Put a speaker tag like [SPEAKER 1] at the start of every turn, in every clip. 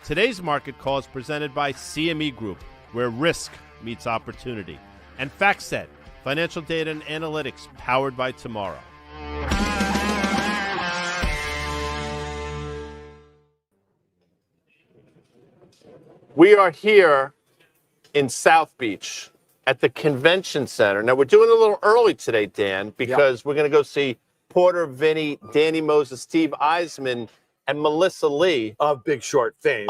[SPEAKER 1] Today's market call is presented by CME Group, where risk meets opportunity, and FactSet, financial data and analytics powered by tomorrow.
[SPEAKER 2] We are here in South Beach at the Convention Center. Now, we're doing a little early today, Dan, because we're going to go see Porter, Vinny, Danny Moses, Steve Eisman, and Melissa Lee
[SPEAKER 3] of Big Short fame.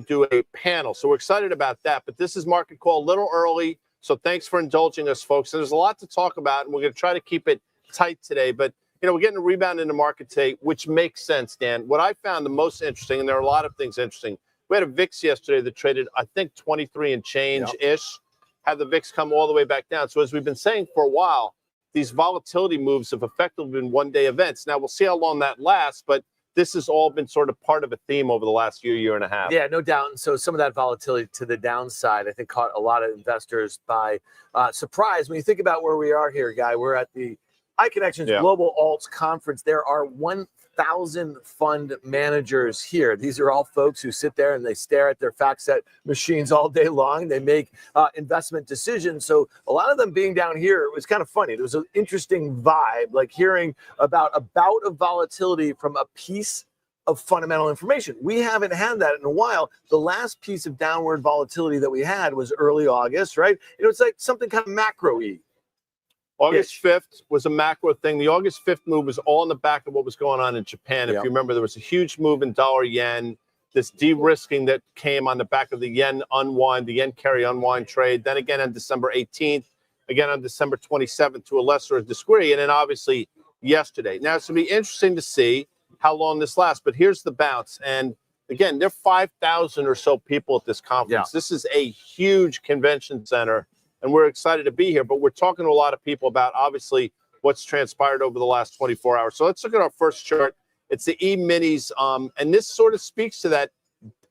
[SPEAKER 2] Do a panel. So we're excited about that. But this is Market Call a little early. So thanks for indulging us, folks. And there's a lot to talk about, and we're going to try to keep it tight today. But, you know, we're getting a rebound in the market today, which makes sense, Dan. What I found the most interesting, and there are a lot of things interesting, we had a VIX yesterday that traded, I think, 23 and change-ish. Had the VIX come all the way back down. So as we've been saying for a while, these volatility moves have effectively been one-day events. Now, we'll see how long that lasts, but this has all been sort of part of a theme over the last year and a half.
[SPEAKER 3] Yeah, no doubt. And so some of that volatility to the downside, I think, caught a lot of investors by surprise. When you think about where we are here, Guy, we're at the iConnections Global Alts Conference. There are 1,000 fund managers here. These are all folks who sit there and they stare at their FactSet machines all day long. They make investment decisions. So a lot of them being down here, it was kind of funny. There was an interesting vibe, like hearing about a bout of volatility from a piece of fundamental information. We haven't had that in a while. The last piece of downward volatility that we had was early August, right? It's like something kind of macro-y.
[SPEAKER 2] August 5th was a macro thing. The August 5th move was all in the back of what was going on in Japan. If you remember, there was a huge move in dollar-yen, this de-risking that came on the back of the yen unwind, the yen carry unwind trade. Then again on December 18th, again on December 27th to a lesser degree, and then obviously yesterday. Now, it's going to be interesting to see how long this lasts, but here's the bounce. And again, there are 5,000 or so people at this conference. This is a huge convention center. And we're excited to be here, but we're talking to a lot of people about, obviously, what's transpired over the last 24 hours. So let's look at our first chart. It's the E-minis, and this sort of speaks to that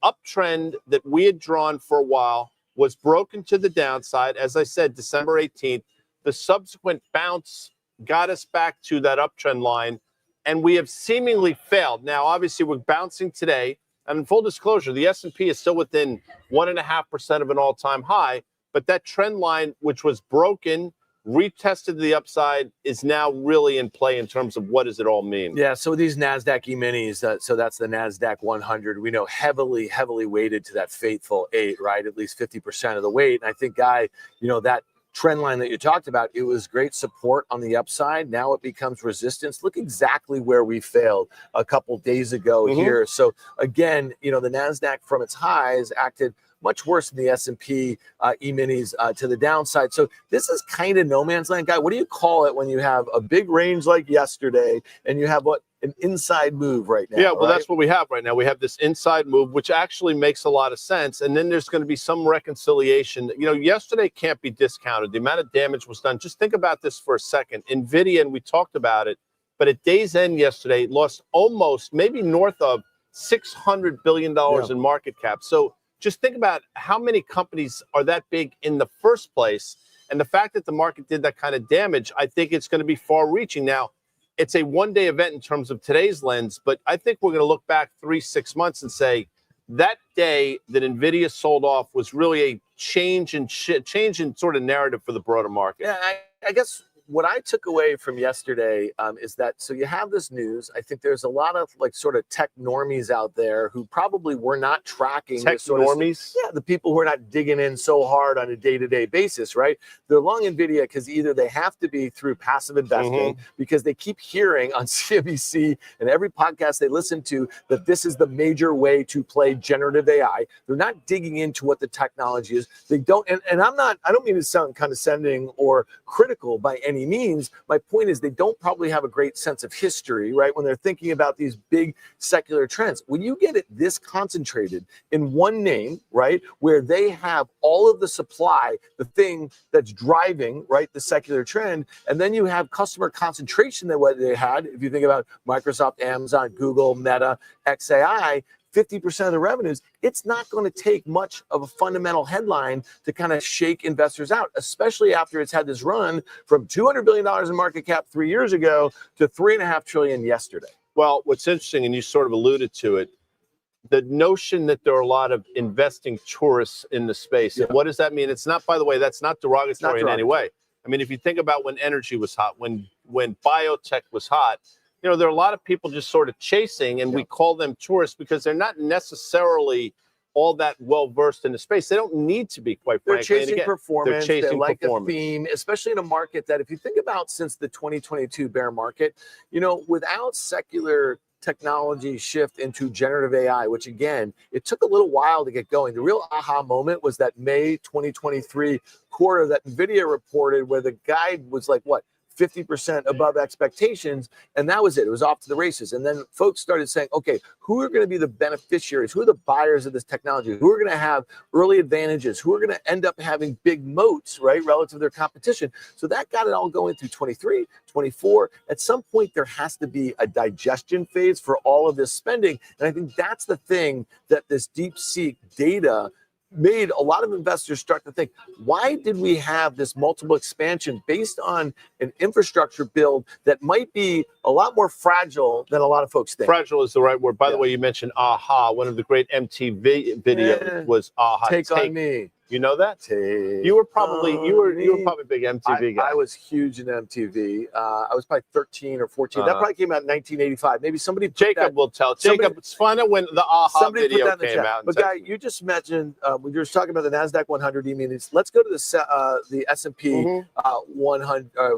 [SPEAKER 2] uptrend that we had drawn for a while, was broken to the downside. As I said, December 18th, the subsequent bounce got us back to that uptrend line, and we have seemingly failed. Now, obviously, we're bouncing today, and in full disclosure, the S&P is still within 1.5% of an all-time high. But that trend line, which was broken, retested to the upside, is now really in play in terms of what does it all mean.
[SPEAKER 3] Yeah, so these NASDAQ E-minis, so that's the NASDAQ 100, we know heavily weighted to that fateful 8, right? At least 50% of the weight. And I think, Guy, you know, that trend line that you talked about, it was great support on the upside. Now it becomes resistance. Look exactly where we failed a couple days ago here. So again, you know, the NASDAQ from its highs acted much worse than the S&P E-minis to the downside. So this is kind of no man's land, Guy. What do you call it when you have a big range like yesterday and you have an inside move right now?
[SPEAKER 2] Yeah, well, that's what we have right now. We have this inside move, which actually makes a lot of sense. And then there's going to be some reconciliation. You know, yesterday can't be discounted. The amount of damage was done. Just think about this for a second. Nvidia, and we talked about it, but at day's end yesterday, lost almost, maybe north of $600 billion in market cap. So just think about how many companies are that big in the first place. And the fact that the market did that kind of damage, I think it's going to be far-reaching. Now, it's a one-day event in terms of today's lens, but I think we're going to look back 3-6 months and say that day that Nvidia sold off was really a change in sort of narrative for the broader market.
[SPEAKER 3] Yeah, I guess what I took away from yesterday is that, so you have this news. I think there's a lot of like sort of tech normies out there who probably were not tracking
[SPEAKER 2] tech normies.
[SPEAKER 3] Yeah, the people who are not digging in so hard on a day-to-day basis, right? They're long Nvidia because either they have to be through passive investing because they keep hearing on CNBC and every podcast they listen to that this is the major way to play generative AI. They're not digging into what the technology is. They don't, and I don't mean to sound condescending or critical by any means. My point is they don't probably have a great sense of history, right? When they're thinking about these big secular trends. When you get it this concentrated in one name, right, where they have all of the supply, the thing that's driving, right, the secular trend, and then you have customer concentration that what they had, if you think about Microsoft, Amazon, Google, Meta, XAI, 50% of the revenues, it's not going to take much of a fundamental headline to kind of shake investors out, especially after it's had this run from $200 billion in market cap 3 years ago to $3.5 trillion yesterday.
[SPEAKER 2] Well, what's interesting, and you sort of alluded to it, the notion that there are a lot of investing tourists in the space.
[SPEAKER 3] Yeah.
[SPEAKER 2] What does that mean? It's not, by the way, that's not derogatory in any
[SPEAKER 3] derogatory.
[SPEAKER 2] way. I mean, if you think about when energy was hot, when biotech was hot, you know, there are a lot of people just sort of chasing, and we call them tourists because they're not necessarily all that well versed in the space. They don't need to be, quite frankly.
[SPEAKER 3] They're chasing performance.
[SPEAKER 2] They're chasing
[SPEAKER 3] like
[SPEAKER 2] performance.
[SPEAKER 3] A theme, especially in a market that, if you think about since the 2022 bear market, you know, without secular technology shift into generative AI, which again, it took a little while to get going. The real aha moment was that May 2023 quarter that Nvidia reported, where the guide was like, what, 50% above expectations, and that was it. It was off to the races. And then folks started saying, okay, who are going to be the beneficiaries? Who are the buyers of this technology? Who are going to have early advantages? Who are going to end up having big moats, right, relative to their competition? So that got it all going through 23, 24. At some point, there has to be a digestion phase for all of this spending. And I think that's the thing that this DeepSeek data made a lot of investors start to think, why did we have this multiple expansion based on an infrastructure build that might be a lot more fragile than a lot of folks think?
[SPEAKER 2] Fragile is the right word. By the way, you mentioned AHA. One of the great MTV videos was AHA.
[SPEAKER 3] Take on Me.
[SPEAKER 2] You know that? You were probably a big MTV guy.
[SPEAKER 3] I was huge in MTV. I was probably 13 or 14. That probably came out in 1985. Maybe somebody
[SPEAKER 2] Jacob will tell. Jacob, it's fun when the AHA video came out.
[SPEAKER 3] But Guy, you just mentioned when you were talking about the NASDAQ 100 E-minis. Let's go to the S&P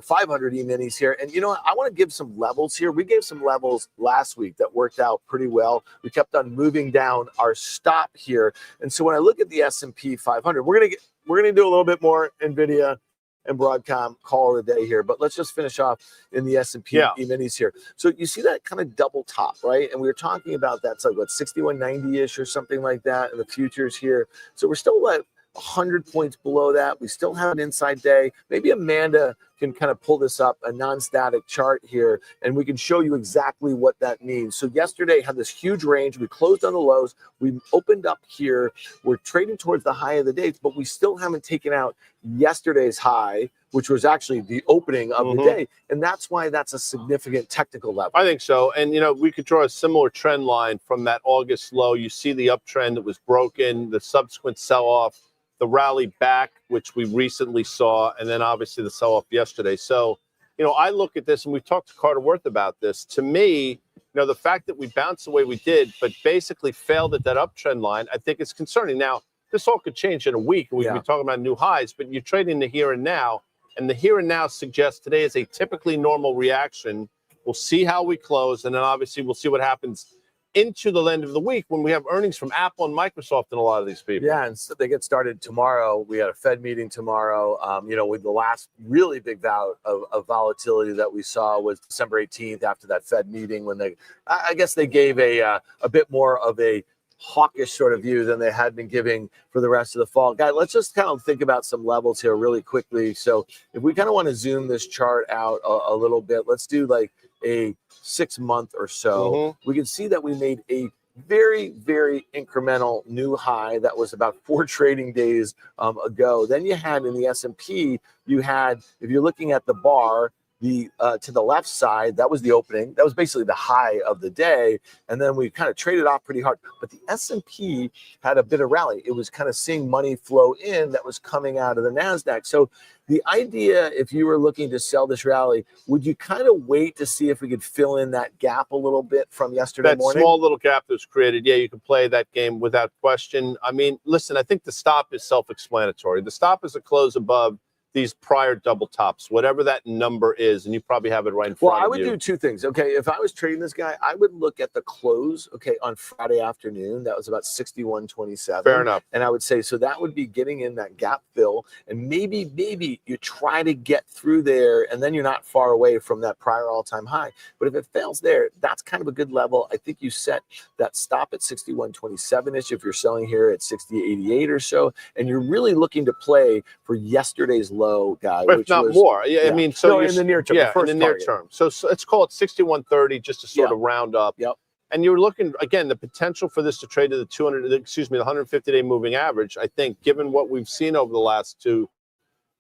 [SPEAKER 3] 500 E-minis here. And you know what? I want to give some levels here. We gave some levels last week that worked out pretty well. We kept on moving down our stop here. And so when I look at the S&P 500, we're gonna do a little bit more Nvidia and Broadcom call of the day here, but let's just finish off in the S&P E-minis here. So you see that kind of double top, right? And we were talking about that, so what, 6190-ish or something like that in the futures here. So we're still at 100 points below that. We still have an inside day. Maybe Amanda can kind of pull this up, a non-static chart here, and we can show you exactly what that means. So yesterday had this huge range. We closed on the lows. We opened up here. We're trading towards the high of the day, but we still haven't taken out yesterday's high, which was actually the opening of the day. And that's why that's a significant technical level.
[SPEAKER 2] I think so. And, you know, we could draw a similar trend line from that August low. You see the uptrend that was broken, the subsequent sell-off, the rally back, which we recently saw, and then obviously the sell-off yesterday. So, you know, I look at this, and we've talked to Carter Worth about this. To me, you know, the fact that we bounced the way we did, but basically failed at that uptrend line, I think it's concerning. Now, this all could change in a week. We've been talking about new highs, but you're trading the here and now, and the here and now suggests today is a typically normal reaction. We'll see how we close, and then obviously we'll see what happens into the end of the week when we have earnings from Apple and Microsoft and a lot of these people.
[SPEAKER 3] Yeah, and so they get started tomorrow. We had a Fed meeting tomorrow. You know, with the last really big bout of volatility that we saw was December 18th after that Fed meeting, when I guess they gave a bit more of a hawkish sort of view than they had been giving for the rest of the fall. Guys, let's just kind of think about some levels here really quickly. So if we kind of want to zoom this chart out a little bit, let's do like a 6 month or so. We can see that we made a very, very incremental new high that was about 4 trading days ago. Then you had in the S&P, you had, if you're looking at the bar, to the left side, that was the opening. That was basically the high of the day, and then we kind of traded off pretty hard. But the S&P had a bit of rally. It was kind of seeing money flow in that was coming out of the NASDAQ. So the idea, if you were looking to sell this rally, would you kind of wait to see if we could fill in that gap a little bit from yesterday morning?
[SPEAKER 2] That small little gap that was created, yeah, you can play that game without question. I mean, listen, I think the stop is self-explanatory. The stop is a close above these prior double tops, whatever that number is, and you probably have it right in front of you.
[SPEAKER 3] Well, I would do 2 things. Okay, if I was trading this guy, I would look at the close, okay, on Friday afternoon. That was about 61.27.
[SPEAKER 2] Fair enough.
[SPEAKER 3] And I would say, so that would be getting in that gap fill, and maybe you try to get through there, and then you're not far away from that prior all-time high. But if it fails there, that's kind of a good level. I think you set that stop at 61.27-ish if you're selling here at 60.88 or so, and you're really looking to play for yesterday's low. Guy,
[SPEAKER 2] if not more. Yeah, I mean, so
[SPEAKER 3] in the near term.
[SPEAKER 2] Yeah, in the near term. So let's call it 61.30 just to sort of round up.
[SPEAKER 3] Yep.
[SPEAKER 2] And you're looking, again, the potential for this to trade to the 150-day moving average, I think, given what we've seen over the last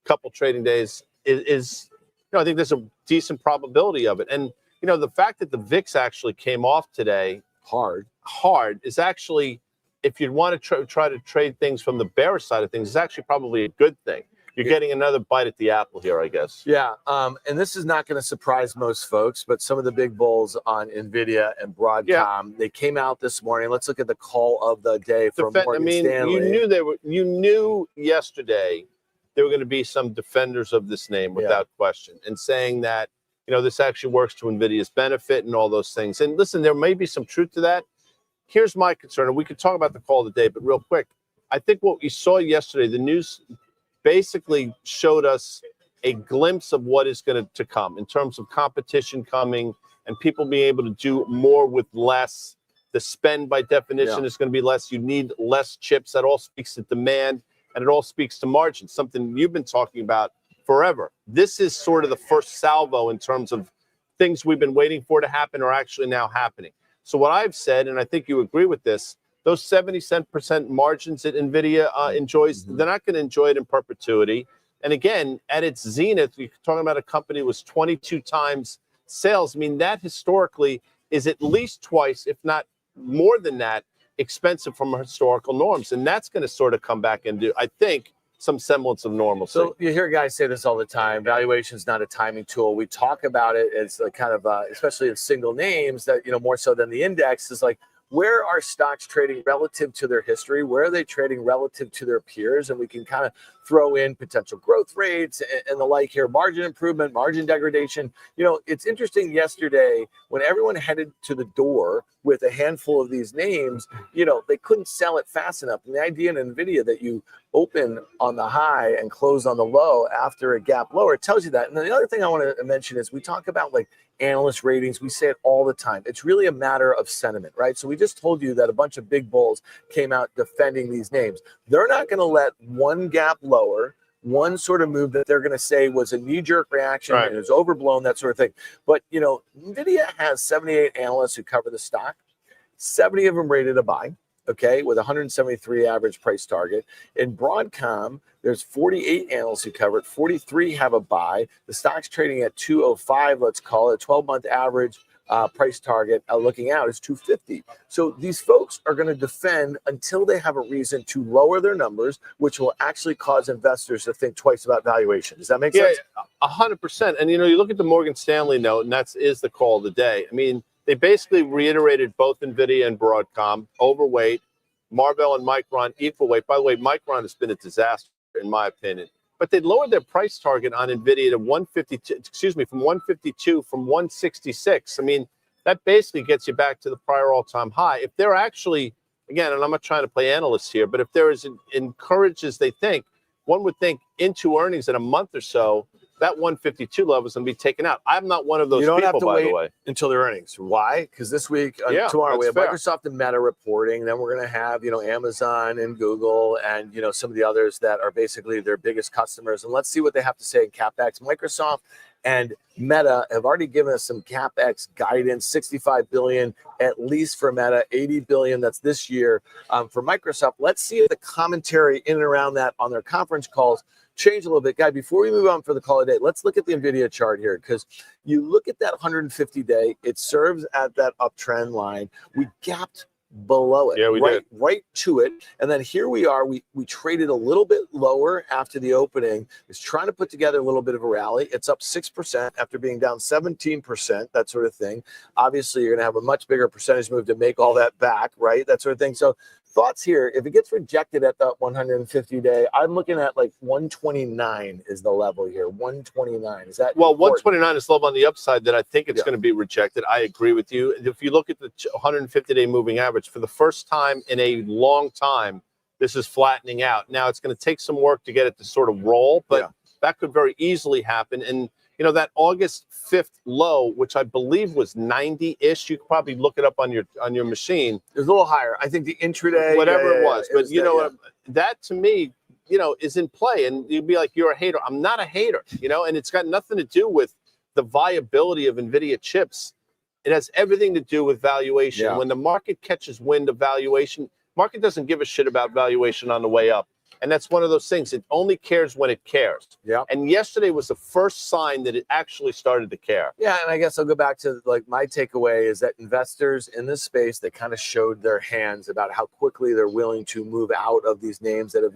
[SPEAKER 2] couple trading days, is you know, I think there's a decent probability of it. And, you know, the fact that the VIX actually came off today hard is actually, if you'd want to try to trade things from the bearish side of things, is actually probably a good thing. You're getting another bite at the apple here, I guess.
[SPEAKER 3] Yeah, and this is not going to surprise most folks, but some of the big bulls on Nvidia and Broadcom, they came out this morning. Let's look at the call of the day from Morgan Stanley.
[SPEAKER 2] You knew yesterday there were going to be some defenders of this name without question, and saying that, you know, this actually works to Nvidia's benefit and all those things. And listen, there may be some truth to that. Here's my concern, and we could talk about the call of the day, but real quick, I think what we saw yesterday, the news basically showed us a glimpse of what is going to come in terms of competition coming and people being able to do more with less. The spend by definition is going to be less. You need less chips. That all speaks to demand, and it all speaks to margin, something you've been talking about forever. This is sort of the first salvo in terms of things we've been waiting for to happen are actually now happening. So what I've said, and I think you agree with this, those 70% margins that Nvidia enjoys, they're not going to enjoy it in perpetuity. And again, at its zenith, you're talking about a company that was 22 times sales. I mean, that historically is at least twice, if not more than that, expensive from historical norms. And that's going to sort of come back into, I think, some semblance of normalcy.
[SPEAKER 3] So you hear guys say this all the time, valuation is not a timing tool. We talk about it as a kind of, especially in single names that, you know, more so than the index, is like, where are stocks trading relative to their history? Where are they trading relative to their peers? And we can kind of throw in potential growth rates and the like here, margin improvement, margin degradation. You know, it's interesting yesterday when everyone headed to the door with a handful of these names, you know, they couldn't sell it fast enough. And the idea in Nvidia that you open on the high and close on the low after a gap lower, it tells you that. And then the other thing I want to mention is we talk about like analyst ratings. We say it all the time. It's really a matter of sentiment, right? So we just told you that a bunch of big bulls came out defending these names. They're not going to let one gap lower, one sort of move that they're going to say was a knee-jerk reaction and is overblown, that sort of thing. But, you know, Nvidia has 78 analysts who cover the stock, 70 of them rated a buy, okay, with 173 average price target. In Broadcom, there's 48 analysts who cover it, 43 have a buy. The stock's trading at 205, let's call it. 12-month average price target looking out is 250. So these folks are going to defend until they have a reason to lower their numbers, which will actually cause investors to think twice about valuation. Does that make sense?
[SPEAKER 2] Yeah, 100%. And, you know, you look at the Morgan Stanley note, and that is the call of the day. I mean, they basically reiterated both Nvidia and Broadcom, overweight, Marvell and Micron, equal weight. By the way, Micron has been a disaster, in my opinion. But they lowered their price target on Nvidia to 152, from 152 from 166. I mean, that basically gets you back to the prior all-time high. If they're actually, again, and I'm not trying to play analyst here, but if there is encourages they think, one would think into earnings in a month or so, that 152 level is going to be taken out. I'm not one of those people, by the way.
[SPEAKER 3] Until their earnings. Why? Because this week, tomorrow, we have Microsoft and Meta reporting. Then we're going to have, you know, Amazon and Google and, you know, some of the others that are basically their biggest customers. And let's see what they have to say in CapEx. Microsoft and Meta have already given us some CapEx guidance, 65 billion at least for Meta, 80 billion, that's this year for Microsoft. Let's see if the commentary in and around that on their conference calls change a little bit. Guy, before we move on for the call of the day, let's look at the Nvidia chart here, because you look at that 150-day, it serves at that uptrend line. We gapped below it, right to it. And then here we are, we traded a little bit lower after the opening. It's trying to put together a little bit of a rally. It's up 6% after being down 17%, that sort of thing. Obviously, you're going to have a much bigger percentage move to make all that back, right? That sort of thing. So thoughts here, if it gets rejected at the 150-day, I'm looking at like 129 is the level here. 129. Is that important?
[SPEAKER 2] 129 is level on the upside that I think it's going to be rejected. I agree with you. If you look at the 150-day moving average, for the first time in a long time, this is flattening out. Now, it's going to take some work to get it to sort of roll, but that could very easily happen. And, you know, that August 5th low, which I believe was 90-ish, you could probably look it up on your machine.
[SPEAKER 3] It was a little higher. I think the intraday,
[SPEAKER 2] whatever it was. But you know, that to me, you know, is in play. And you'd be like, you're a hater. I'm not a hater, you know, and it's got nothing to do with the viability of NVIDIA chips. It has everything to do with valuation. When the market catches wind of valuation, market doesn't give a shit about valuation on the way up. And that's one of those things. It only cares when it cares.
[SPEAKER 3] Yeah.
[SPEAKER 2] And yesterday was the first sign that it actually started to care.
[SPEAKER 3] Yeah, and I guess I'll go back to like my takeaway is that investors in this space, they kind of showed their hands about how quickly they're willing to move out of these names that have,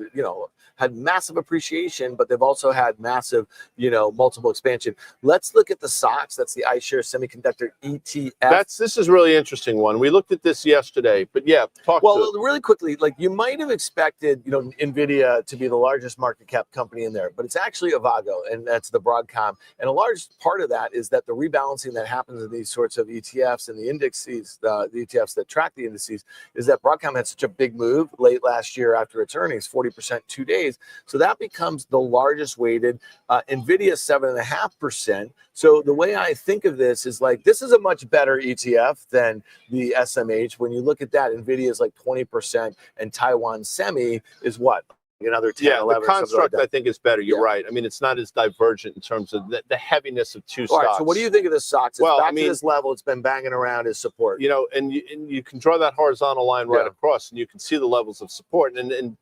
[SPEAKER 3] had massive appreciation, but they've also had massive, multiple expansion. Let's look at the SOX. That's the iShares Semiconductor ETF.
[SPEAKER 2] This is really interesting one. We looked at this yesterday, but yeah,
[SPEAKER 3] really quickly, like you might have expected, Nvidia to be the largest market cap company in there, but it's actually Avago, and that's the Broadcom. And a large part of that is that the rebalancing that happens in these sorts of ETFs and the indices, the ETFs that track the indices, is that Broadcom had such a big move late last year after its earnings, 40% 2 days. So that becomes the largest weighted. Nvidia 7.5%. So the way I think of this is like this is a much better ETF than the SMH. When you look at that, Nvidia is like 20%, and Taiwan Semi is what? Another 10, 11.
[SPEAKER 2] The construct
[SPEAKER 3] like
[SPEAKER 2] I think is better. You're right. I mean, it's not as divergent in terms of the heaviness of two stocks.
[SPEAKER 3] All right, so what do you think of this stocks? It's back to this level. It's been banging around as support.
[SPEAKER 2] And you can draw that horizontal line right across, and you can see the levels of support. And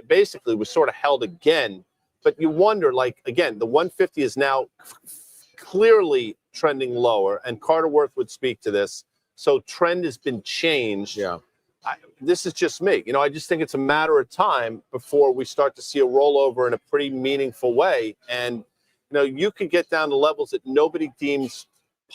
[SPEAKER 2] basically, was sort of held again. But you wonder, like, again, the 150 is now clearly trending lower, and Carter Worth would speak to this. So trend has been changed.
[SPEAKER 3] Yeah.
[SPEAKER 2] This is just me. I just think it's a matter of time before we start to see a rollover in a pretty meaningful way. And, you could get down to levels that nobody deems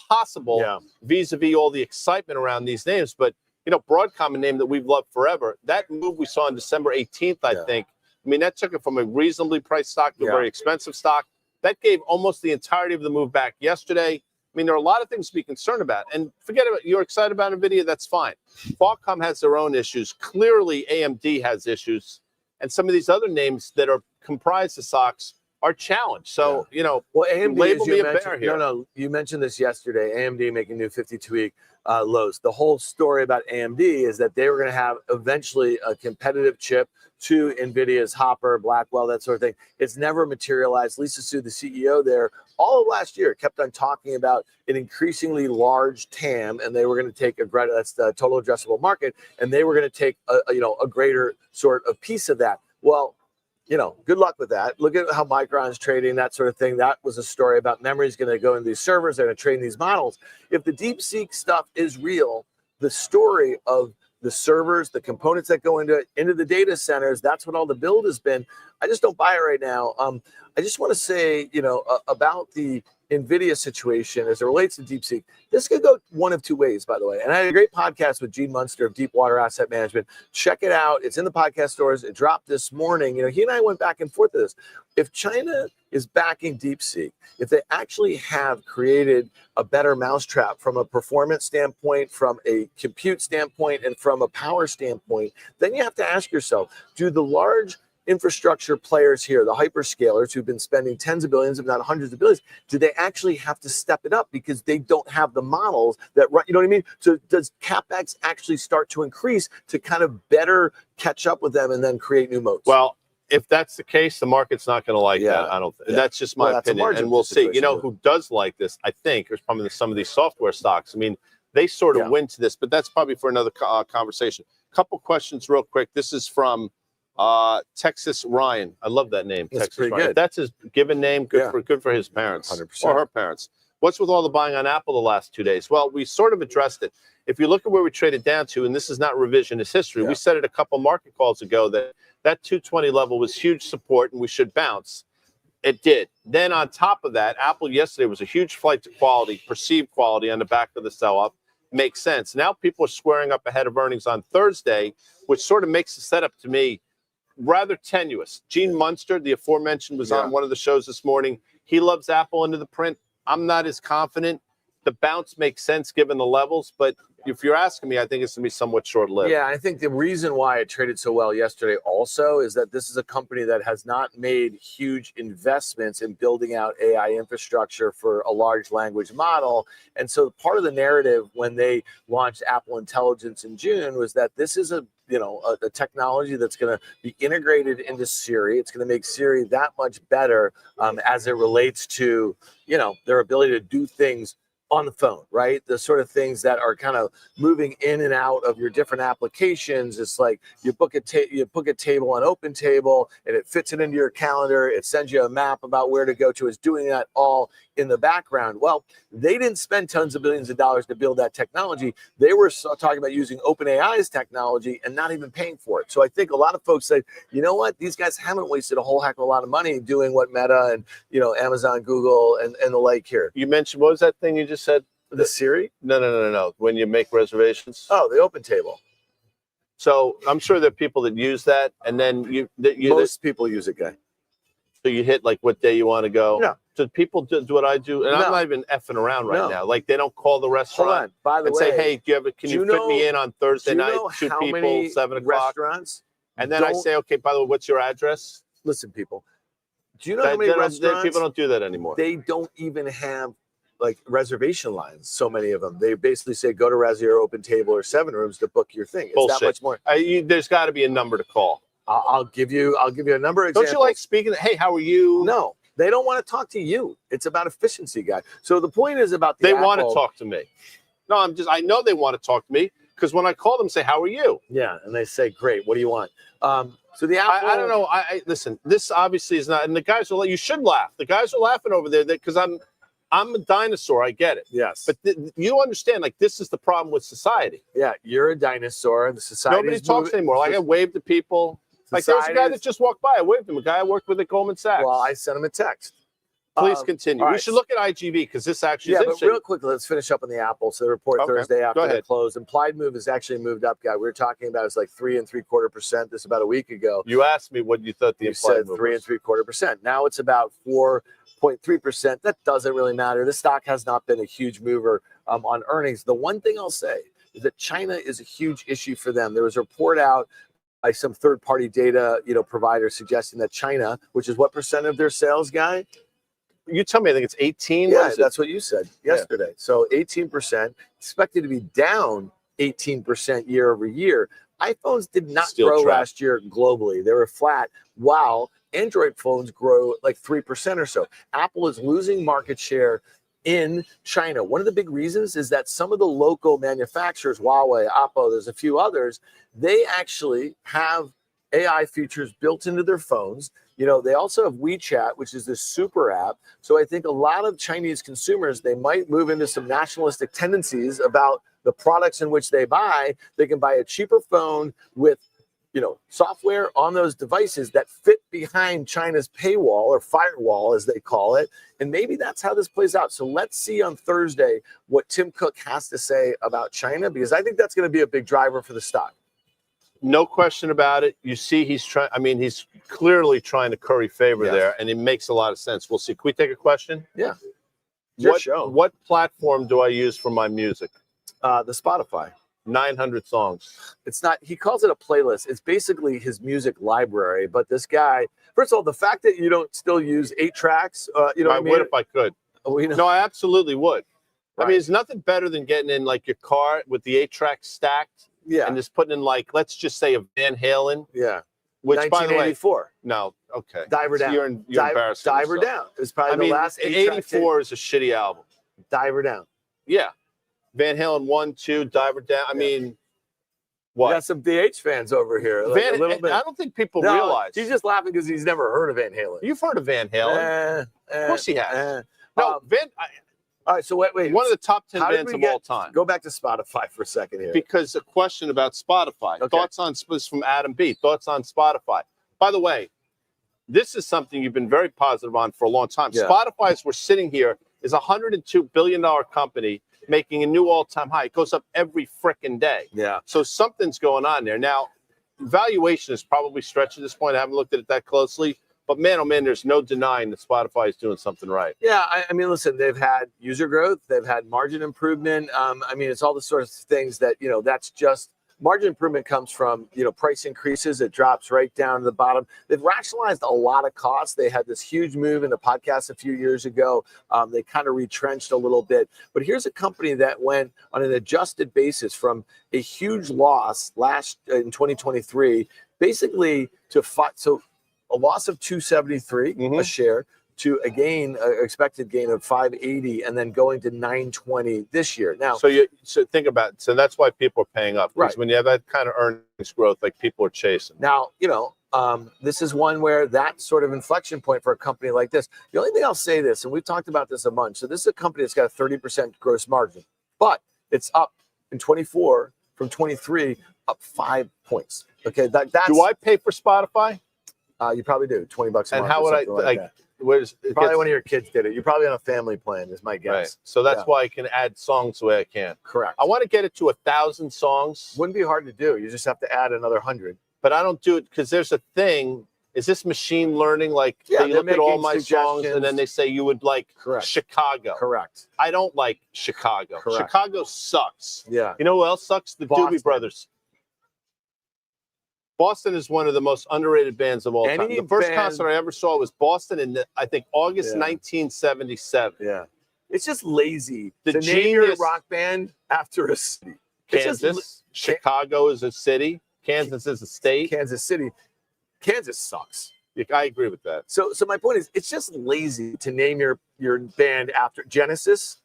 [SPEAKER 2] possible vis-a-vis all the excitement around these names. But, Broadcom, a name that we've loved forever, that move we saw on December 18th, I think, that took it from a reasonably priced stock to a very expensive stock. That gave almost the entirety of the move back yesterday. There are a lot of things to be concerned about. And forget about you're excited about Nvidia, that's fine. Qualcomm has their own issues. Clearly, AMD has issues. And some of these other names that are comprised of stocks are challenged. So,
[SPEAKER 3] AMD,
[SPEAKER 2] label me a bear here.
[SPEAKER 3] No, you mentioned this yesterday, AMD making new 52-week lows. The whole story about AMD is that they were going to have eventually a competitive chip to NVIDIA's Hopper, Blackwell, that sort of thing. It's never materialized. Lisa Su, the CEO there, all of last year kept on talking about an increasingly large TAM, and they were going to take that's the total addressable market, and they were going to take a greater sort of piece of that. Well, good luck with that. Look at how Micron's trading, that sort of thing. That was a story about memory is going to go into these servers. They're going to train these models. If the DeepSeek stuff is real, the story of the servers, the components that go into the data centers, that's what all the build has been. I just don't buy it right now. I just want to say, about the NVIDIA situation as it relates to DeepSeek. This could go one of two ways, by the way. And I had a great podcast with Gene Munster of Deepwater Asset Management. Check it out. It's in the podcast stores. It dropped this morning. He and I went back and forth with this. If China is backing DeepSeek, if they actually have created a better mousetrap from a performance standpoint, from a compute standpoint, and from a power standpoint, then you have to ask yourself, do the large infrastructure players here, the hyperscalers who've been spending tens of billions, if not hundreds of billions, do they actually have to step it up because they don't have the models that run? You know what I mean? So does CapEx actually start to increase to kind of better catch up with them and then create new moats?
[SPEAKER 2] Well, if that's the case, the market's not going to like that. I don't. That's just my opinion, and we'll see. Who does like this? I think is probably some of these software stocks. They sort of win to this, but that's probably for another conversation. Couple questions, real quick. This is from Texas Ryan. I love that name.
[SPEAKER 3] That's
[SPEAKER 2] Texas Ryan.
[SPEAKER 3] good.
[SPEAKER 2] If that's his given name. Good for his parents
[SPEAKER 3] 100%.
[SPEAKER 2] or her parents. What's with all the buying on Apple the last 2 days? Well, we sort of addressed it. If you look at where we traded down to, and this is not revisionist history, we said it a couple market calls ago that 220 level was huge support and we should bounce. It did. Then on top of that, Apple yesterday was a huge flight to quality, perceived quality on the back of the sell-off. Makes sense. Now people are squaring up ahead of earnings on Thursday, which sort of makes the setup to me rather tenuous. Gene Munster, the aforementioned, was on one of the shows this morning. He loves Apple into the print. I'm not as confident. The bounce makes sense given the levels, but if you're asking me, I think it's going to be somewhat short-lived.
[SPEAKER 3] Yeah, I think the reason why it traded so well yesterday also is that this is a company that has not made huge investments in building out AI infrastructure for a large language model. And so part of the narrative when they launched Apple Intelligence in June was that this is a technology that's going to be integrated into Siri. It's going to make Siri that much better as it relates to, their ability to do things on the phone, right? The sort of things that are kind of moving in and out of your different applications. It's like you book a table on Open Table, and it fits it into your calendar. It sends you a map about where to go to. It's doing that all in the background. Well, they didn't spend tons of billions of dollars to build that technology. They were talking about using OpenAI's technology and not even paying for it. So I think a lot of folks say, you know what? These guys haven't wasted a whole heck of a lot of money doing what Meta and, you know, Amazon, Google, and the like here.
[SPEAKER 2] You mentioned, what was that thing you just said?
[SPEAKER 3] The Siri?
[SPEAKER 2] No. When you make reservations.
[SPEAKER 3] Oh, the Open Table.
[SPEAKER 2] So I'm sure there are people that use that, and then
[SPEAKER 3] most people use it, Guy.
[SPEAKER 2] So you hit like what day you want to go.
[SPEAKER 3] No.
[SPEAKER 2] So people do what I do, and I'm not even effing around right now. Like, they don't call the restaurant.
[SPEAKER 3] Hold on. By the
[SPEAKER 2] and
[SPEAKER 3] way,
[SPEAKER 2] say, hey, can you fit me in on Thursday night? 2 people, 7 o'clock.
[SPEAKER 3] Restaurants?
[SPEAKER 2] And then I say, okay, by the way, what's your address?
[SPEAKER 3] Listen, people. Do you know how many restaurants?
[SPEAKER 2] People don't do that anymore.
[SPEAKER 3] They don't even have like reservation lines. So many of them. They basically say, go to Razzie or Open Table or 7 Rooms to book your thing. It's
[SPEAKER 2] Bullshit.
[SPEAKER 3] that much more.
[SPEAKER 2] There's got to be a number to call.
[SPEAKER 3] I'll give you a number of examples.
[SPEAKER 2] Don't you like speaking? Hey, how are you?
[SPEAKER 3] No, they don't want to talk to you. It's about efficiency, Guy. So the point is about
[SPEAKER 2] they want to talk to me. No, I know they want to talk to me, because when I call them, say, how are you?
[SPEAKER 3] Yeah, and they say, great. What do you want? So the Apple.
[SPEAKER 2] I don't know. Listen. This obviously is not. And the guys are. You should laugh. The guys are laughing over there because I'm a dinosaur. I get it.
[SPEAKER 3] Yes.
[SPEAKER 2] But you understand, like, this is the problem with society.
[SPEAKER 3] Yeah, you're a dinosaur. The society.
[SPEAKER 2] Nobody talks anymore. Like, I waved to people. Like, there was a guy that just walked by. I waved him. A guy I worked with at Goldman Sachs.
[SPEAKER 3] Well, I sent him a text.
[SPEAKER 2] Please continue.
[SPEAKER 3] Right.
[SPEAKER 2] We should look at IGV, because this actually is
[SPEAKER 3] but
[SPEAKER 2] interesting.
[SPEAKER 3] real quickly, let's finish up on the Apple. So the report Thursday after they closed. Implied move has actually moved up, Guy. We were talking about it's like 3.75%. This about a week ago.
[SPEAKER 2] You asked me what you thought the implied move was.
[SPEAKER 3] 3.75%. Now it's about 4.3%. That doesn't really matter. The stock has not been a huge mover on earnings. The one thing I'll say is that China is a huge issue for them. There was a report out by some third-party data, provider suggesting that China, which is what percent of their sales, Guy?
[SPEAKER 2] You tell me. I think it's 18.
[SPEAKER 3] Yeah, that's what you said yesterday. Yeah. So 18%, expected to be down 18% year over year. iPhones did not grow last year globally. They were flat, while Android phones grow like 3% or so. Apple is losing market share in China. One of the big reasons is that some of the local manufacturers, Huawei, Oppo, there's a few others, they actually have AI features built into their phones. They also have WeChat, which is this super app. So I think a lot of Chinese consumers, they might move into some nationalistic tendencies about the products in which they buy. They can buy a cheaper phone with software on those devices that fit behind China's paywall or firewall, as they call it. And maybe that's how this plays out. So let's see on Thursday what Tim Cook has to say about China, because I think that's going to be a big driver for the stock.
[SPEAKER 2] No question about it. You see, he's trying. I mean, he's clearly trying to curry favor there, and it makes a lot of sense. We'll see. Can we take a question?
[SPEAKER 3] Yeah.
[SPEAKER 2] What platform do I use for my music?
[SPEAKER 3] The Spotify.
[SPEAKER 2] 900 songs.
[SPEAKER 3] It's not, he calls it a playlist. It's basically his music library. But this guy, first of all, the fact that you don't still use 8 tracks, I
[SPEAKER 2] would if I could. No, I absolutely would.
[SPEAKER 3] Right.
[SPEAKER 2] I mean, it's nothing better than getting in like your car with the 8 tracks stacked.
[SPEAKER 3] Yeah.
[SPEAKER 2] And just putting in, like, let's just say a Van Halen.
[SPEAKER 3] Yeah.
[SPEAKER 2] Which, by the way,
[SPEAKER 3] no.
[SPEAKER 2] Okay.
[SPEAKER 3] Dive Her Down.
[SPEAKER 2] You're embarrassing
[SPEAKER 3] Dive Her Down. It was probably the last
[SPEAKER 2] 84 is a shitty album.
[SPEAKER 3] Dive Her Down.
[SPEAKER 2] Yeah. Van Halen 1, 2, Dive Her Down. I mean, what?
[SPEAKER 3] We got some DH fans over here. Like a little bit.
[SPEAKER 2] I don't think people realize.
[SPEAKER 3] He's just laughing because he's never heard of Van Halen.
[SPEAKER 2] You've heard of Van Halen. Of course he has. No,
[SPEAKER 3] all right, so wait.
[SPEAKER 2] One of the top 10 bands of all time.
[SPEAKER 3] Go back to Spotify for a second here.
[SPEAKER 2] Because a question about Spotify. Okay. Thoughts on this from Adam B. Thoughts on Spotify. By the way, this is something you've been very positive on for a long time. Yeah. Spotify, as we're sitting here, is a $102 billion company making a new all-time high. It goes up every frickin' day.
[SPEAKER 3] Yeah.
[SPEAKER 2] So something's going on there. Now, valuation is probably stretched at this point. I haven't looked at it that closely. But man, oh man, there's no denying that Spotify is doing something right.
[SPEAKER 3] Yeah, I mean, listen, they've had user growth, they've had margin improvement. I mean, it's all the sorts of things that, that's just margin improvement comes from, price increases. It drops right down to the bottom. They've rationalized a lot of costs. They had this huge move in the podcast a few years ago. They kind of retrenched a little bit. But here's a company that went on an adjusted basis from a huge loss in 2023, basically to a loss of $2.73 a share to a gain, expected gain of 580, and then going to 920 this year. Now,
[SPEAKER 2] so think about it. So that's why people are paying up, because
[SPEAKER 3] right.
[SPEAKER 2] when you have that kind of earnings growth, like people are chasing.
[SPEAKER 3] Now, this is one where that sort of inflection point for a company like this. The only thing I'll say this, and we've talked about this a bunch. So this is a company that's got a 30% gross margin, but it's up in 24 from 23, up 5 points. Okay, that's.
[SPEAKER 2] Do I pay for Spotify?
[SPEAKER 3] You probably do, $20 a month.
[SPEAKER 2] And how would I like?
[SPEAKER 3] Probably one of your kids did it. You're probably on a family plan, is my guess.
[SPEAKER 2] Right. So that's why I can add songs the way I can.
[SPEAKER 3] Correct.
[SPEAKER 2] I want to get it to 1,000 songs.
[SPEAKER 3] Wouldn't be hard to do. You just have to add another 100.
[SPEAKER 2] But I don't do it because there's a thing. Is this machine learning? Like they look at all my songs and then they say you would like Chicago.
[SPEAKER 3] Correct.
[SPEAKER 2] I don't like Chicago.
[SPEAKER 3] Correct.
[SPEAKER 2] Chicago sucks.
[SPEAKER 3] Yeah.
[SPEAKER 2] You know who else sucks? The Doobie Brothers. Boston is one of the most underrated bands of all time. The first concert I ever saw was Boston in, I think, August 1977.
[SPEAKER 3] Yeah. It's just lazy
[SPEAKER 2] to
[SPEAKER 3] name your rock band after a city.
[SPEAKER 2] Kansas. Chicago is a city. Kansas is a state.
[SPEAKER 3] Kansas City. Kansas sucks.
[SPEAKER 2] I agree with that.
[SPEAKER 3] So my point is, it's just lazy to name your band after Genesis.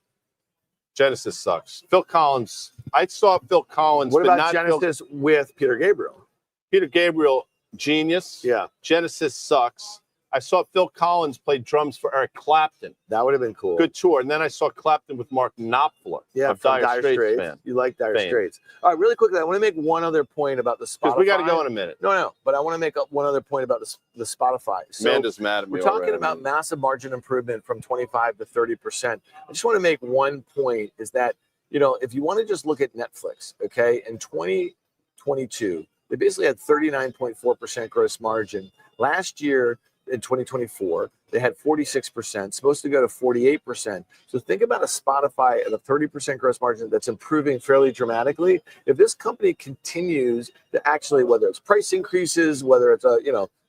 [SPEAKER 2] Genesis sucks. Phil Collins. I saw Phil Collins.
[SPEAKER 3] What about Genesis with Peter Gabriel?
[SPEAKER 2] Peter Gabriel, genius.
[SPEAKER 3] Yeah.
[SPEAKER 2] Genesis sucks. I saw Phil Collins play drums for Eric Clapton.
[SPEAKER 3] That would have been cool.
[SPEAKER 2] Good tour. And then I saw Clapton with Mark Knopfler.
[SPEAKER 3] Yeah,
[SPEAKER 2] of
[SPEAKER 3] from
[SPEAKER 2] Dire Straits. Fan.
[SPEAKER 3] You like Dire Straits. All right, really quickly, I want to make one other point about the Spotify.
[SPEAKER 2] Because we got to go in a minute.
[SPEAKER 3] No, but I want to make one other point about the Spotify. So
[SPEAKER 2] Amanda's mad at me.
[SPEAKER 3] We're talking about massive margin improvement from 25 to 30%. I just want to make one point is that, if you want to just look at Netflix, okay, in 2022, they basically had 39.4% gross margin. Last year, in 2024, they had 46%, supposed to go to 48%. So think about a Spotify at a 30% gross margin that's improving fairly dramatically. If this company continues to actually, whether it's price increases, whether it's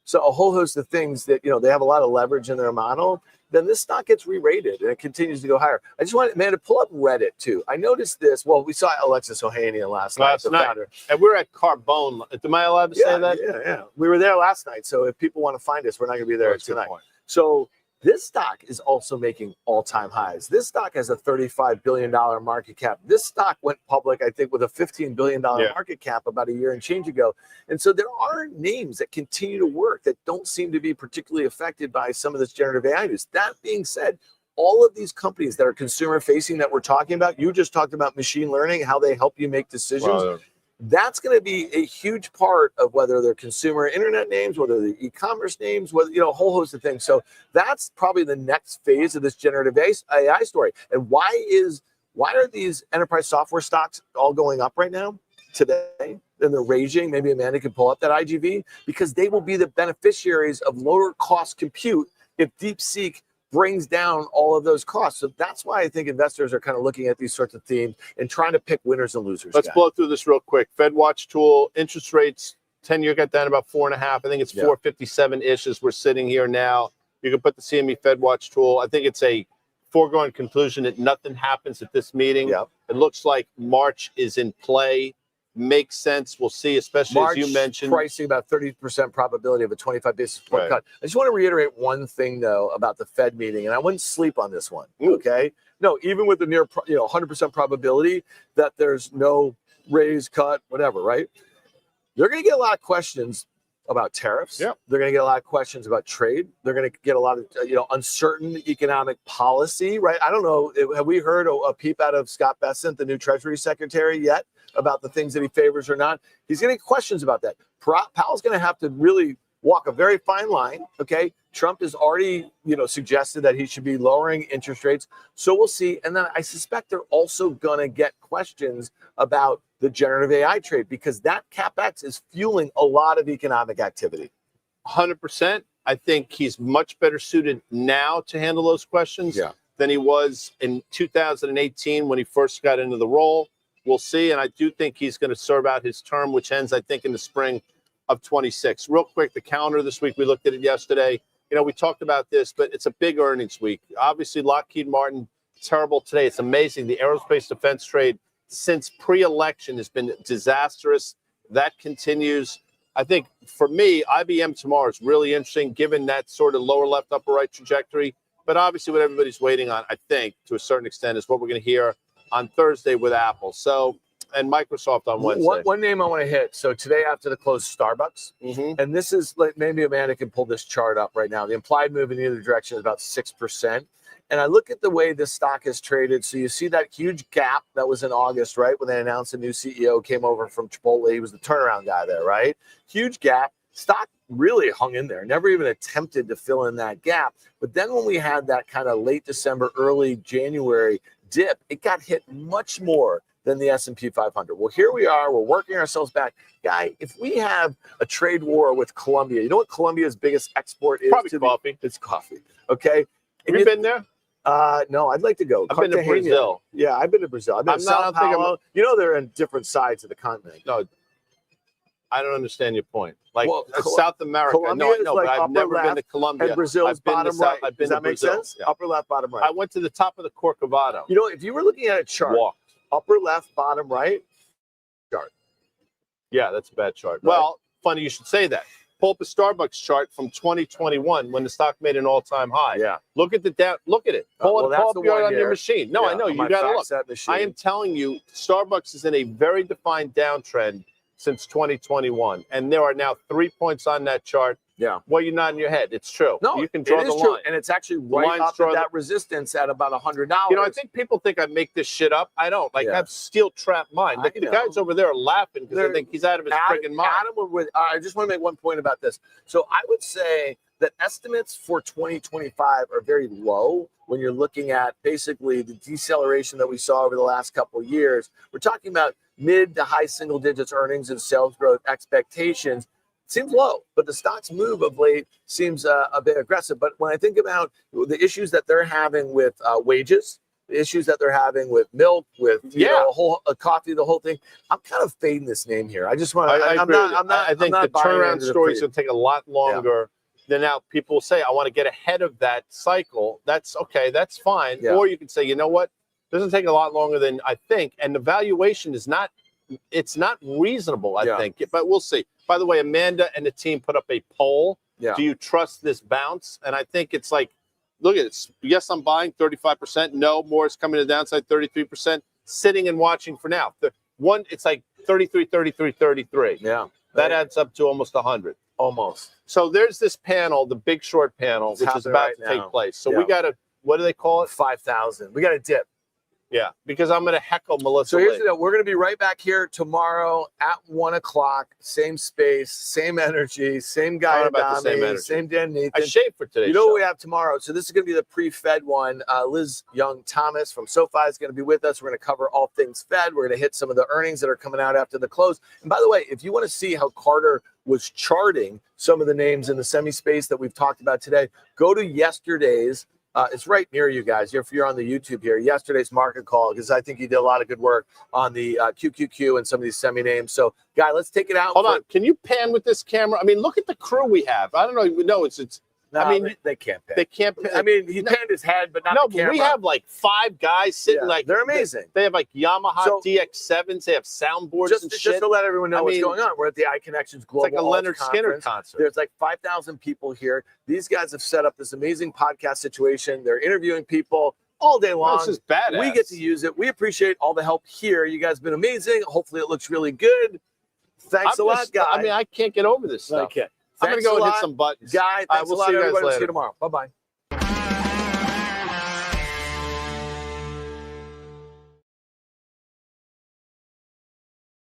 [SPEAKER 3] so a whole host of things that, they have a lot of leverage in their model, then this stock gets re-rated and it continues to go higher. I just wanted, to pull up Reddit too. I noticed this. Well, we saw Alexis Ohanian last night.
[SPEAKER 2] And we're at Carbone. Am I allowed to say that?
[SPEAKER 3] Yeah. We were there last night. So if people want to find us, we're not going to be there tonight. So this stock is also making all-time highs. This stock has a $35 billion market cap. This stock went public, I think, with a $15 billion market cap about a year and change ago. And so there are names that continue to work that don't seem to be particularly affected by some of this generative AI news. That being said, all of these companies that are consumer-facing that we're talking about, you just talked about machine learning, how they help you make decisions. That's going to be a huge part of whether they're consumer internet names, whether they're e-commerce names, whether, a whole host of things. So that's probably the next phase of this generative AI story. And why are these enterprise software stocks all going up right now today? And they're raging. Maybe Amanda can pull up that IGV, because they will be the beneficiaries of lower cost compute if DeepSeek brings down all of those costs. So that's why I think investors are kind of looking at these sorts of themes and trying to pick winners and losers.
[SPEAKER 2] Let's blow through this real quick. Fed Watch tool, interest rates, 10-year got down about 4.5. I think it's 457-ish as we're sitting here now. You can put the CME Fed Watch tool. I think it's a foregone conclusion that nothing happens at this meeting. It looks like March is in play. Makes sense. We'll see, especially
[SPEAKER 3] March,
[SPEAKER 2] as you mentioned.
[SPEAKER 3] Pricing about 30% probability of a 25 basis point cut. I just want to reiterate one thing, though, about the Fed meeting, and I wouldn't sleep on this one, okay? No, even with the near 100% probability that there's no raise, cut, whatever, right? They're going to get a lot of questions about tariffs. They're going to get a lot of questions about trade. They're going to get a lot of uncertain economic policy, right? I don't know. Have we heard a peep out of Scott Bessent, the new Treasury Secretary, yet about the things that he favors or not? He's going to get questions about that. Powell's going to have to really walk a very fine line. Okay, Trump has already suggested that he should be lowering interest rates. So we'll see. And then I suspect they're also going to get questions about the generative AI trade, because that CapEx is fueling a lot of economic activity.
[SPEAKER 2] 100%. I think he's much better suited now to handle those questions than he was in 2018 when he first got into the role. We'll see. And I do think he's going to serve out his term, which ends, I think, in the spring of 26. Real quick, the calendar this week, we looked at it yesterday. We talked about this, but it's a big earnings week. Obviously, Lockheed Martin, terrible today. It's amazing. The aerospace defense trade since pre-election has been disastrous. That continues. I think for me, IBM tomorrow is really interesting, given that sort of lower left, upper right trajectory. But obviously, what everybody's waiting on, I think, to a certain extent, is what we're going to hear on Thursday with Apple. So, and Microsoft on Wednesday.
[SPEAKER 3] One name I want to hit. So today after the close, Starbucks. And this is like, maybe Amanda can pull this chart up right now. The implied move in either direction is about 6%. And I look at the way this stock has traded. So you see that huge gap that was in August, right? When they announced a new CEO came over from Chipotle. He was the turnaround guy there, right? Huge gap. Stock really hung in there, never even attempted to fill in that gap. But then when we had that kind of late December, early January dip, it got hit much more than the S&P 500. Well, here we are. We're working ourselves back. Guy, if we have a trade war with Colombia, you know what Colombia's biggest export is?
[SPEAKER 2] Probably coffee.
[SPEAKER 3] It's coffee. Okay.
[SPEAKER 2] Have you been there?
[SPEAKER 3] No, I'd like to go.
[SPEAKER 2] I've been to Brazil.
[SPEAKER 3] Yeah, I've been to Brazil. I've been to Sao Paulo. You know, they're in different sides of the continent.
[SPEAKER 2] No, I don't understand your point. Like
[SPEAKER 3] South
[SPEAKER 2] America.
[SPEAKER 3] Colombia
[SPEAKER 2] no,
[SPEAKER 3] like
[SPEAKER 2] but I've never been to Colombia.
[SPEAKER 3] And Brazil's bottom right.
[SPEAKER 2] I've been
[SPEAKER 3] Does that make sense?
[SPEAKER 2] Yeah.
[SPEAKER 3] Upper left, bottom right.
[SPEAKER 2] I went to the top of the Corcovado.
[SPEAKER 3] You know, if you were looking at a chart, upper left, bottom right chart.
[SPEAKER 2] Yeah, that's a bad chart.
[SPEAKER 3] Right?
[SPEAKER 2] Well, funny you should say that. Pull up a Starbucks chart from 2021 when the stock made an all-time high.
[SPEAKER 3] Yeah.
[SPEAKER 2] Look at Look at it. Pull it up on your machine. No, I know. You got to look. I am telling you, Starbucks is in a very defined downtrend since 2021. And there are now 3 points on that chart.
[SPEAKER 3] Yeah.
[SPEAKER 2] Well, you're not in your head. It's true.
[SPEAKER 3] No,
[SPEAKER 2] you can draw the line.
[SPEAKER 3] And it's actually right up at that resistance at about $100.
[SPEAKER 2] You know, I think people think I make this shit up. I don't. Like, I have steel trap mind. The guys over there are laughing because I think he's out of his friggin' mind.
[SPEAKER 3] I just want to make one point about this. So I would say that estimates for 2025 are very low when you're looking at basically the deceleration that we saw over the last couple of years. We're talking about mid to high single digits earnings and sales growth expectations. Seems low, but the stock's move of late seems a bit aggressive. But when I think about the issues that they're having with wages, the issues that they're having with milk, with coffee, the whole thing, I'm kind of fading this name here. I just want to.
[SPEAKER 2] I think the turnaround story is going to take a lot longer. Then now people will say, I want to get ahead of that cycle. That's okay. That's fine. Yeah. Or you can say, you know what? It doesn't take a lot longer than I think. And the valuation is not, it's not reasonable, I think. But we'll see. By the way, Amanda and the team put up a poll. Yeah. Do you trust this bounce? And I think it's like, look at it. Yes, I'm buying 35%. No, more is coming to the downside, 33%. Sitting and watching for now. It's like 33, 33, 33.
[SPEAKER 3] Yeah.
[SPEAKER 2] That adds up to almost 100.
[SPEAKER 3] Almost.
[SPEAKER 2] So there's this panel, the Big Short panel, which is about to take place. So we got to, what do they call it?
[SPEAKER 3] 5,000. We got to dip.
[SPEAKER 2] Yeah, because I'm going to heckle Melissa.
[SPEAKER 3] So here's the deal. We're going to be right back here tomorrow at 1 o'clock. Same space, same energy, same guy Adami, same Dan Nathan.
[SPEAKER 2] I shaved for today.
[SPEAKER 3] You know what we have tomorrow? So this is going to be the pre-Fed one. Liz Young-Thomas from SoFi is going to be with us. We're going to cover all things Fed. We're going to hit some of the earnings that are coming out after the close. And by the way, if you want to see how Carter was charting some of the names in the semi space that we've talked about today, go to yesterday's. It's right near you guys. If you're on the YouTube here, yesterday's market call, because I think you did a lot of good work on the QQQ and some of these semi names. So, Guy, let's take it out.
[SPEAKER 2] Hold on. Can you pan with this camera? I mean, look at the crew we have. I don't know. No, it's.
[SPEAKER 3] No, I mean, they can't pan.
[SPEAKER 2] They can't pan.
[SPEAKER 3] I mean, he panned his head, but not the camera.
[SPEAKER 2] But we have like 5 guys sitting like.
[SPEAKER 3] They're amazing.
[SPEAKER 2] They have like Yamaha DX7s. They have soundboards and shit.
[SPEAKER 3] Just to let everyone know what's going on. We're at the iConnections Global.
[SPEAKER 2] It's like a Leonard Skinner concert.
[SPEAKER 3] There's like 5,000 people here. These guys have set up this amazing podcast situation. They're interviewing people all day long.
[SPEAKER 2] This is badass.
[SPEAKER 3] We get to use it. We appreciate all the help here. You guys have been amazing. Hopefully it looks really good. Thanks a lot, guys.
[SPEAKER 2] I mean, I can't get over this stuff.
[SPEAKER 3] Okay.
[SPEAKER 2] I'm going to go and hit some buttons.
[SPEAKER 3] Guy, thanks a lot, everybody. We'll see you tomorrow. Bye-bye.